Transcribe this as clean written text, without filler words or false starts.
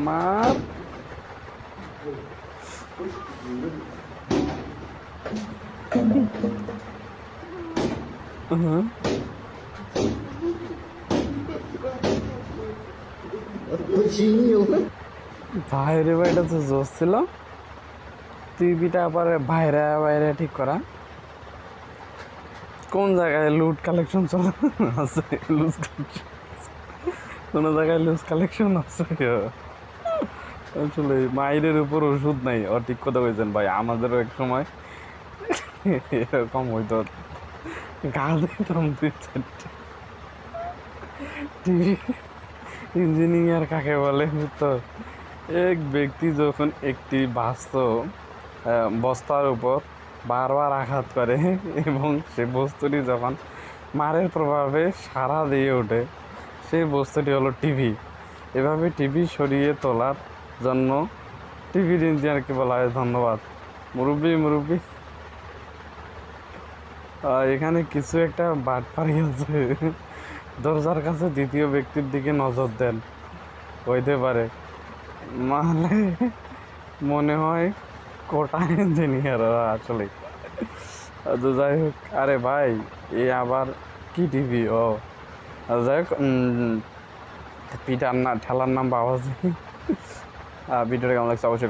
মার বাইরে বাইরে তো জোশ ছিল। টিভিটা আবার বাইরে বাইরে ঠিক করা। কোন জায়গায় লুট কালেকশন চলে আছে? লুজ কালেকশন কোনো জায়গায় লুজ কালেকশন আছে? আসলে মায়ের উপর ওষুধ নাই। ও ঠিক কথা বলছেন ভাই, আমাদেরও এক সময় এরকম হইতো। গা দিতাম দুই চারটে। টিভি ইঞ্জিনিয়ার কাকে বলে তো? এক ব্যক্তি যখন একটি বস্তার উপর বারবার আঘাত করে এবং সে বস্তুটি যখন মারের প্রভাবে সাড়া দিয়ে ওঠে, সেই বস্তুটি হলো টিভি। এভাবে টিভি সরিয়ে তোলার জন্য টিভির ইঞ্জিনিয়ারকে বলা হয় ধন্যবাদ। মুরব্বী এখানে কিছু একটা বাটপাড়ি আছে। দরজার কাছে দ্বিতীয় ব্যক্তির দিকে নজর দেন, হইতে পারে মানে মনে হয় কোটা ইঞ্জিনিয়ার আসলে। তো যাই হোক, আরে ভাই এ আবার কি টিভি? যাই হোক, ঠেলার নাম বাবাজি। ভিডিওটা কেমন লাগছে অবশ্যই